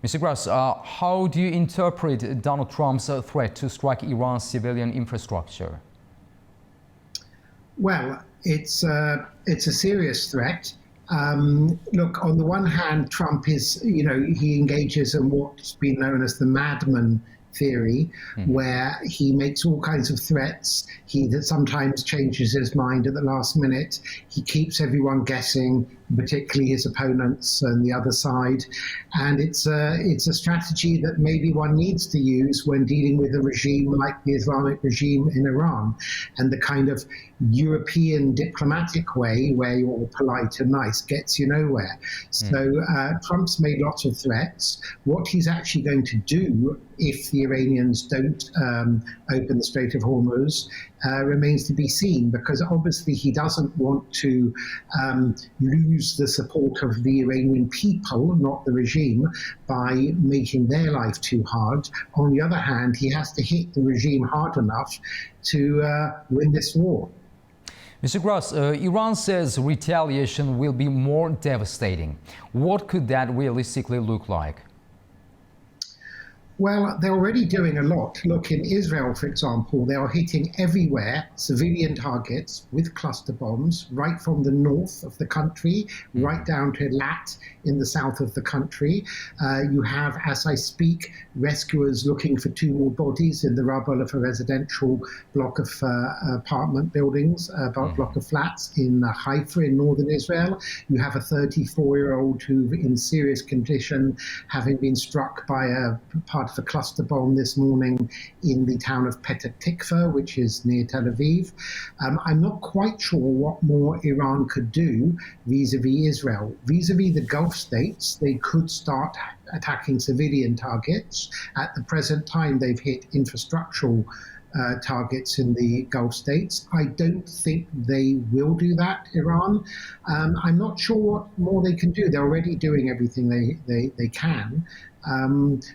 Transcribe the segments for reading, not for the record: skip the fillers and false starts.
Mr. Grass, how do you interpret Donald Trump's threat to strike Iran's civilian infrastructure? Well, it's a serious threat. Look, on the one hand, Trump is, he engages in what's been known as the madman theory, where he makes all kinds of threats. He sometimes changes his mind at the last minute. He keeps everyone guessing, particularly his opponents and the other side. And it's a strategy that maybe one needs to use when dealing with a regime like the Islamic regime in Iran, and the kind of European diplomatic way where you're polite and nice gets you nowhere. So Trump's made lots of threats. What he's actually going to do if the Iranians don't open the Strait of Hormuz remains to be seen, because obviously he doesn't want to lose the support of the Iranian people, not the regime, by making their life too hard. On the other hand, he has to hit the regime hard enough to win this war. Mr. Grass, Iran says retaliation will be more devastating. What could that realistically look like? Well, they're already doing a lot. Look, in Israel, for example, they are hitting everywhere civilian targets with cluster bombs, right from the north of the country, right down to Eilat in the south of the country. You have, as I speak, rescuers looking for 2 more bodies in the rubble of a residential block of apartment buildings, block of flats in Haifa in northern Israel. You have a 34-year-old who in serious condition, having been struck by a part of a cluster bomb this morning in the town of Petah Tikva, which is near Tel Aviv. I'm not quite sure what more Iran could do vis-a-vis Israel. Vis-a-vis the Gulf states, they could start attacking civilian targets. At the present time, they've hit infrastructural targets in the Gulf states. I don't think they will do that, Iran. I'm not sure what more they can do. They're already doing everything they can.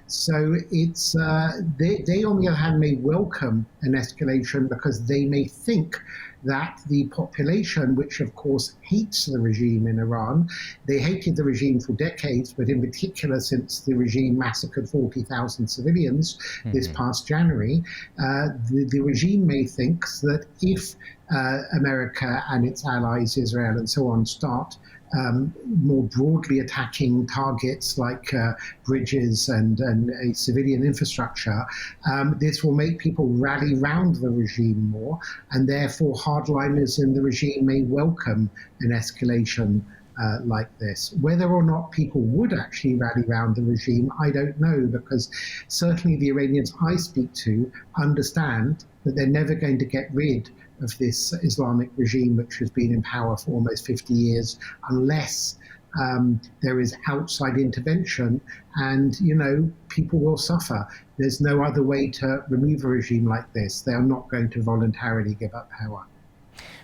So it's they on the other hand may welcome an escalation, because they may think that the population, which of course hates the regime in Iran, they hated the regime for decades, but in particular since the regime massacred 40,000 civilians this past January, the regime may think that if America and its allies, Israel and so on, start more broadly attacking targets like bridges and civilian infrastructure, this will make people rally round the regime more, and therefore hardliners in the regime may welcome an escalation like this. Whether or not people would actually rally round the regime, I don't know, because certainly the Iranians I speak to understand that they're never going to get rid of this Islamic regime, which has been in power for almost 50 years, unless there is outside intervention, and people will suffer. There's no other way to remove a regime like this. They are not going to voluntarily give up power.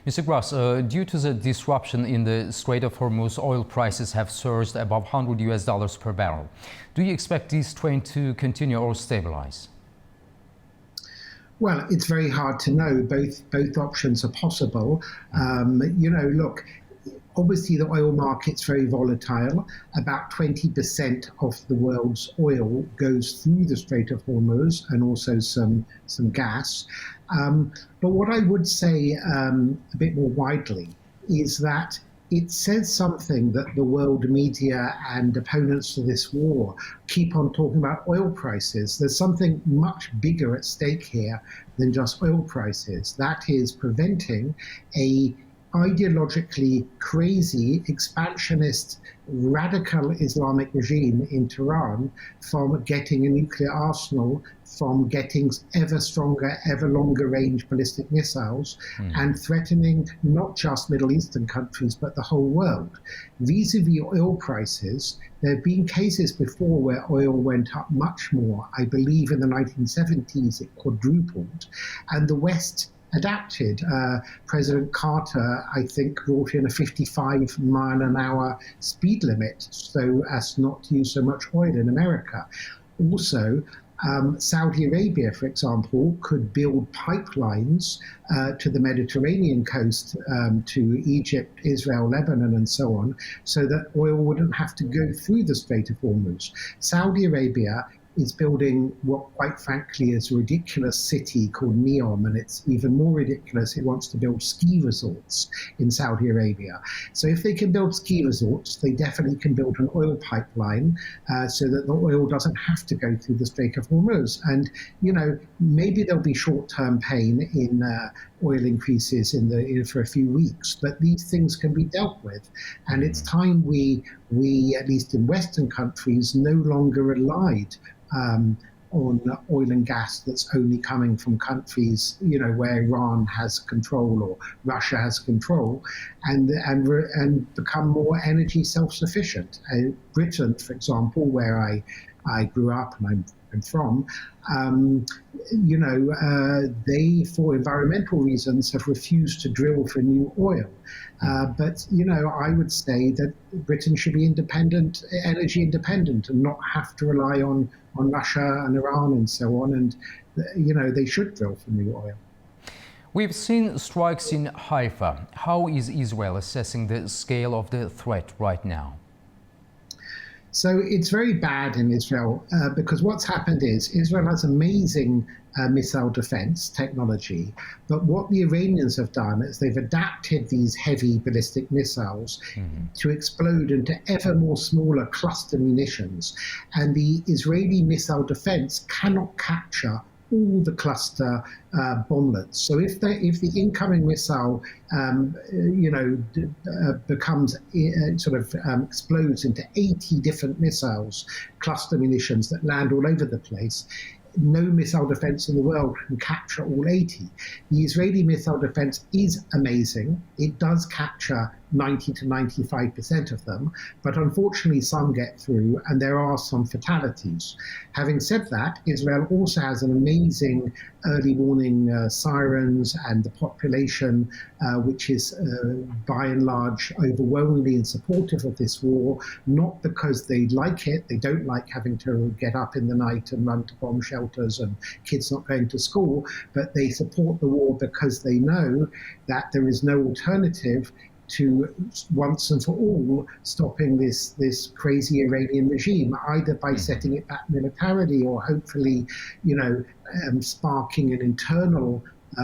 Mr. Grass, due to the disruption in the Strait of Hormuz, oil prices have surged above $100 per barrel. Do you expect this trend to continue or stabilize? Well, it's very hard to know. Both options are possible. Look, obviously the oil market's very volatile. About 20% of the world's oil goes through the Strait of Hormuz, and also some gas. But what I would say a bit more widely is that it says something that the world media and opponents to this war keep on talking about oil prices. There's something much bigger at stake here than just oil prices. That is preventing a ideologically crazy, expansionist, radical Islamic regime in Tehran from getting a nuclear arsenal, from getting ever stronger, ever longer range ballistic missiles, and threatening not just Middle Eastern countries, but the whole world. Vis-a-vis oil prices, there have been cases before where oil went up much more. I believe in the 1970s it quadrupled, and the West adapted. President Carter, I think, brought in a 55-mile-an-hour speed limit so as not to use so much oil in America. Also, Saudi Arabia, for example, could build pipelines to the Mediterranean coast, to Egypt, Israel, Lebanon, and so on, so that oil wouldn't have to go through the Strait of Hormuz. Saudi Arabia is building what, quite frankly, is a ridiculous city called Neom, and it's even more ridiculous. It wants to build ski resorts in Saudi Arabia. So if they can build ski resorts, they definitely can build an oil pipeline so that the oil doesn't have to go through the Strait of Hormuz. And, maybe there'll be short-term pain in oil increases for a few weeks, but these things can be dealt with. And it's time we, at least in Western countries, no longer relied on oil and gas that's only coming from countries, where Iran has control or Russia has control, and become more energy self-sufficient. Britain, for example, where I grew up and I'm from, they, for environmental reasons, have refused to drill for new oil. But I would say that Britain should be independent, energy independent, and not have to rely on Russia and Iran and so on. And they should drill for new oil. We've seen strikes in Haifa. How is Israel assessing the scale of the threat right now? So it's very bad in Israel because what's happened is Israel has amazing missile defense technology, but what the Iranians have done is they've adapted these heavy ballistic missiles to explode into ever more smaller cluster munitions, and the Israeli missile defense cannot capture all the cluster bomblets. So if the incoming missile, becomes explodes into 80 different missiles, cluster munitions that land all over the place, no missile defense in the world can capture all 80. The Israeli missile defense is amazing. It does capture 90 to 95% of them, but unfortunately some get through and there are some fatalities. Having said that, Israel also has an amazing early warning sirens, and the population, which is by and large overwhelmingly supportive of this war, not because they like it, they don't like having to get up in the night and run to bomb shelters and kids not going to school, but they support the war because they know that there is no alternative to once and for all stopping this crazy Iranian regime, either by setting it back militarily or hopefully, sparking an internal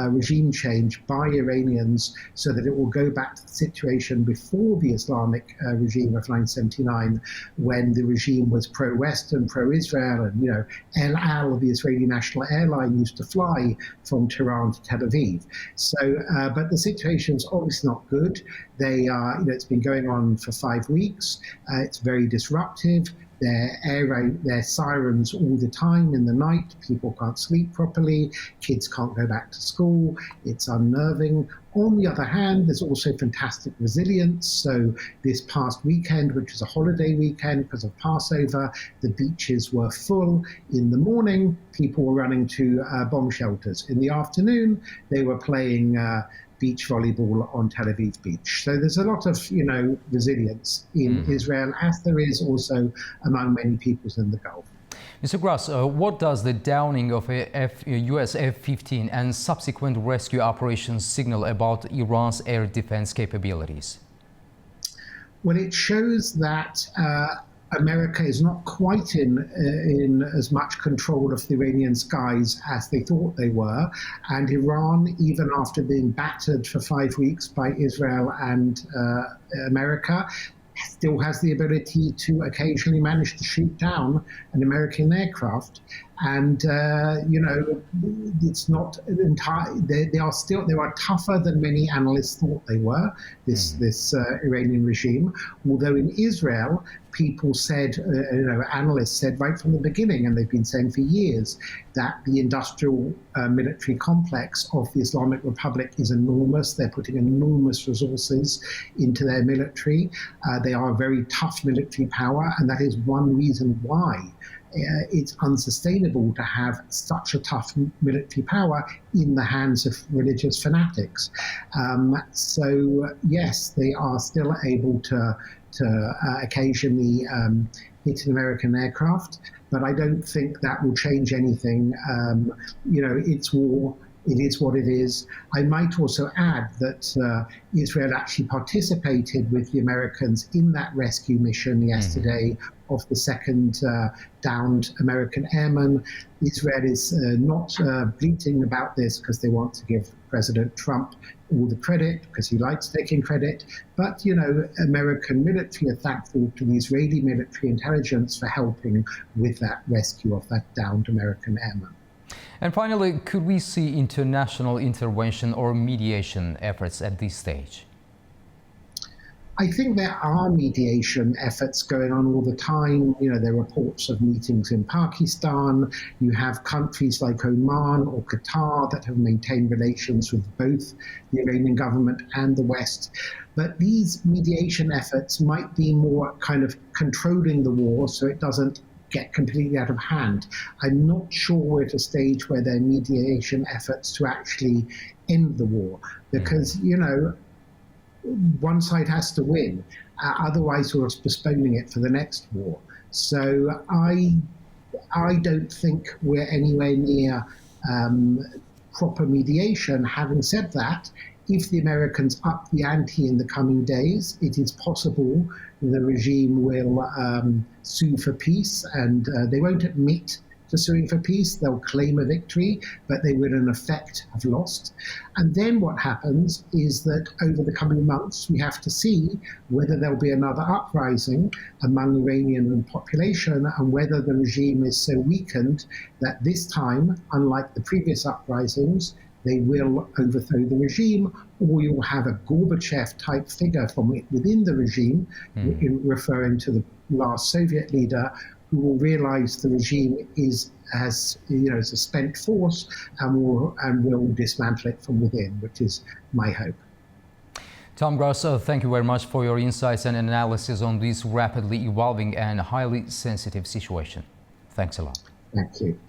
regime change by Iranians so that it will go back to the situation before the Islamic regime of 1979, when the regime was pro-Western, pro-Israel, and El Al, the Israeli national airline, used to fly from Tehran to Tel Aviv. So, but the situation's obviously not good. They are, it's been going on for 5 weeks. It's very disruptive. Their sirens all the time in the night. People can't sleep properly. Kids can't go back to school. It's unnerving. On the other hand, there's also fantastic resilience. So this past weekend, which was a holiday weekend because of Passover, the beaches were full. In the morning, people were running to bomb shelters. In the afternoon, they were playing beach volleyball on Tel Aviv beach. So there's a lot of, resilience in Israel, as there is also among many peoples in the Gulf. Mr. Grass, what does the downing of a US F-15 and subsequent rescue operations signal about Iran's air defense capabilities? Well, it shows that America is not quite in as much control of the Iranian skies as they thought they were. And Iran, even after being battered for 5 weeks by Israel and America, still has the ability to occasionally manage to shoot down an American aircraft. And, it's not entirely, they are tougher than many analysts thought they were, this Iranian regime. Although in Israel, people said, analysts said right from the beginning, and they've been saying for years, that the industrial military complex of the Islamic Republic is enormous. They're putting enormous resources into their military. They are a very tough military power, and that is one reason why it's unsustainable to have such a tough military power in the hands of religious fanatics. So yes, they are still able to occasionally hit an American aircraft, but I don't think that will change anything. It's war. It is what it is. I might also add that Israel actually participated with the Americans in that rescue mission yesterday of the second downed American airman. Israel is not bleating about this because they want to give President Trump all the credit because he likes taking credit. But, American military are thankful to the Israeli military intelligence for helping with that rescue of that downed American airman. And finally, could we see international intervention or mediation efforts at this stage? I think there are mediation efforts going on all the time. There are reports of meetings in Pakistan. You have countries like Oman or Qatar that have maintained relations with both the Iranian government and the West. But these mediation efforts might be more kind of controlling the war so it doesn't get completely out of hand. I'm not sure we're at a stage where there are mediation efforts to actually end the war because, one side has to win. Otherwise, we're postponing it for the next war. So I don't think we're anywhere near proper mediation. Having said that, if the Americans up the ante in the coming days, it is possible the regime will sue for peace, and they won't admit to suing for peace. They'll claim a victory, but they will in effect have lost. And then what happens is that over the coming months, we have to see whether there'll be another uprising among the Iranian population and whether the regime is so weakened that this time, unlike the previous uprisings, they will overthrow the regime, or you'll have a Gorbachev-type figure from within the regime, referring to the last Soviet leader, who will realize the regime is a spent force and will dismantle it from within, which is my hope. Tom Gross, thank you very much for your insights and analysis on this rapidly evolving and highly sensitive situation. Thanks a lot. Thank you.